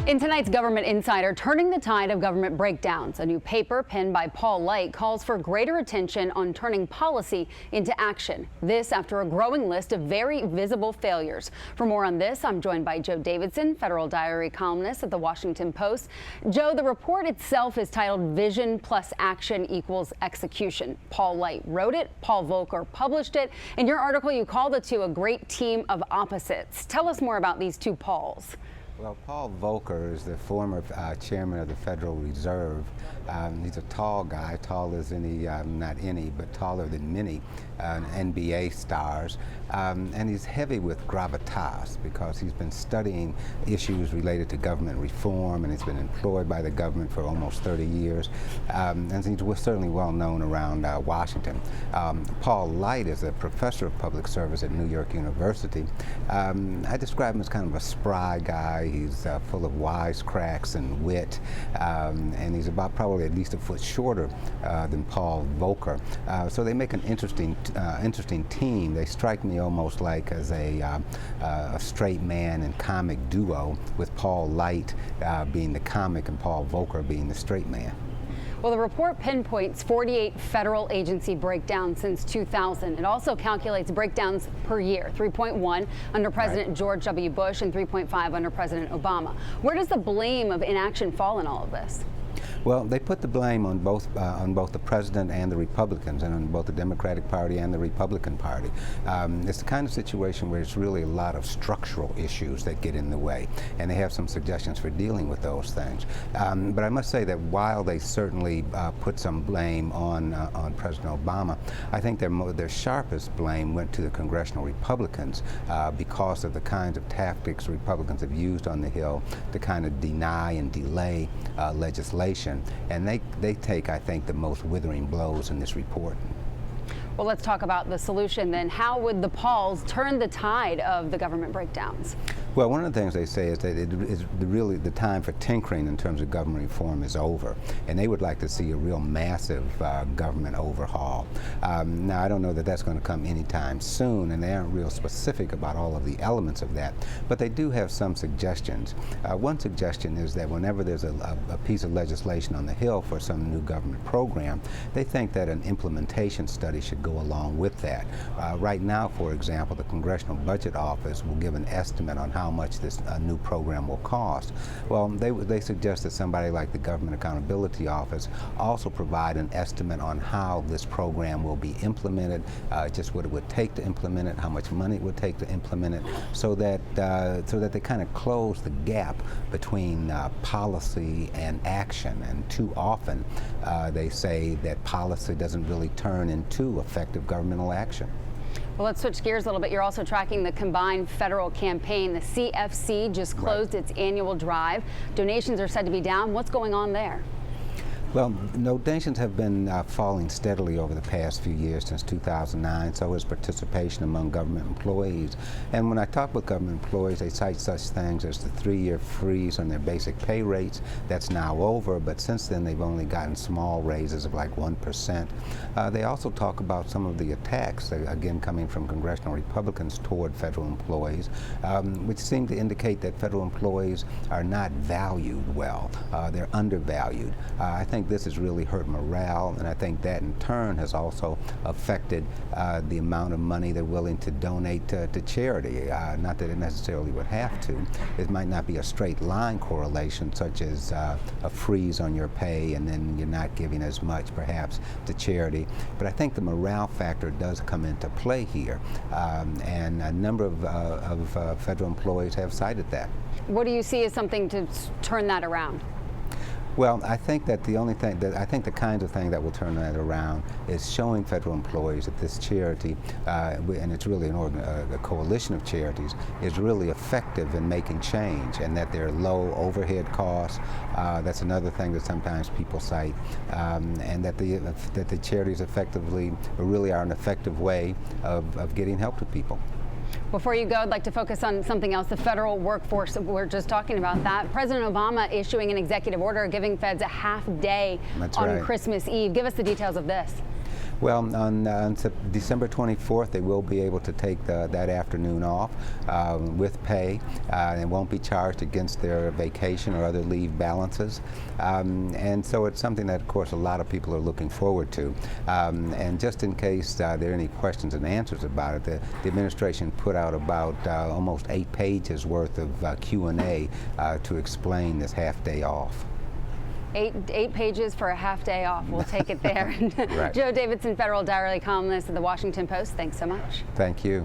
In tonight's Government Insider, turning the tide of government breakdowns, a new paper penned by Paul Light calls for greater attention on turning policy into action. This after a growing list of very visible failures. For more on this, I'm joined by Joe Davidson, Federal Diary columnist at the Washington Post. Joe, the report itself is titled Vision plus Action equals Execution. Paul Light wrote it, Paul Volcker published it. In your article, you call the two a great team of opposites. Tell us more about these two Pauls. Well, Paul Volcker is the former chairman of the Federal Reserve. He's a tall guy, tall as any, not any, but taller than many NBA stars. And he's heavy with gravitas because he's been studying issues related to government reform, and he's been employed by the government for almost 30 years. And he's certainly well known around Washington. Paul Light is a professor of public service at New York University. I describe him as kind of a spry guy. He's full of wisecracks and wit, and he's about probably at least a foot shorter than Paul Volcker. So they make an interesting team. They strike me almost like as a straight man and comic duo, with Paul Light being the comic and Paul Volcker being the straight man. Well, the report pinpoints 48 federal agency breakdowns since 2000. It also calculates breakdowns per year, 3.1 under President George W. Bush and 3.5 under President Obama. Where does the blame of inaction fall in all of this? Well, they put the blame on both the president and the Republicans, and on both the Democratic Party and the Republican Party. It's the kind of situation where it's really a lot of structural issues that get in the way, and they have some suggestions for dealing with those things. But I must say that while they certainly put some blame on President Obama, I think their sharpest blame went to the congressional Republicans because of the kinds of tactics Republicans have used on the Hill to kind of deny and delay legislation. And they take, I think, the most withering blows in this report. Well, let's talk about the solution then. How would the Pauls turn the tide of the government breakdowns? Well, one of the things they say is that it is really the time for tinkering in terms of government reform is over, and they would like to see a real massive government overhaul. Now, I don't know that that's going to come anytime soon, and they aren't real specific about all of the elements of that, but they do have some suggestions. One suggestion is that whenever there's a piece of legislation on the Hill for some new government program, they think that an implementation study should go along with that. Right now, for example, the Congressional Budget Office will give an estimate on how much this new program will cost. Well, they suggest that somebody like the Government Accountability Office also provide an estimate on how this program will be implemented, just what it would take to implement it, how much money it would take to implement it, so that they kind of close the gap between policy and action. And too often they say that policy doesn't really turn into effective governmental action. Well, let's switch gears a little bit. You're also tracking the combined federal campaign. The CFC just closed its annual drive. Donations are said to be down. What's going on there? Well, donations have been falling steadily over the past few years, since 2009. So has participation among government employees. And when I talk with government employees, they cite such things as the 3-year freeze on their basic pay rates. That's now over, but since then they've only gotten small raises of like 1%. They also talk about some of the attacks, again coming from congressional Republicans toward federal employees, which seem to indicate that federal employees are not valued well. They're undervalued. I think this has really hurt morale, and I think that in turn has also affected the amount of money they're willing to donate to charity. Not that it necessarily would have to. It might not be a straight line correlation, such as a freeze on your pay and then you're not giving as much perhaps to charity. But I think the morale factor does come into play here, and a number of federal employees have cited that. What do you see as something to turn that around? Well, I think that the kinds of thing that will turn that around is showing federal employees that this charity, and it's really a coalition of charities, is really effective in making change, and that there are low overhead costs. That's another thing that sometimes people cite, and that the charities effectively really are an effective way of getting help to people. Before you go, I'd like to focus on something else, the federal workforce. We're just talking about that. President Obama issuing an executive order giving feds a half day on Christmas Eve. Give us the details of this. Well, on December 24th, they will be able to take that afternoon off with pay and won't be charged against their vacation or other leave balances. And so it's something that, of course, a lot of people are looking forward to. And just in case there are any questions and answers about it, the administration put out about almost 8 pages worth of Q&A to explain this half-day off. Eight pages for a half day off. We'll take it there. Right. Joe Davidson, federal diary columnist at the Washington Post. Thanks so much. Thank you.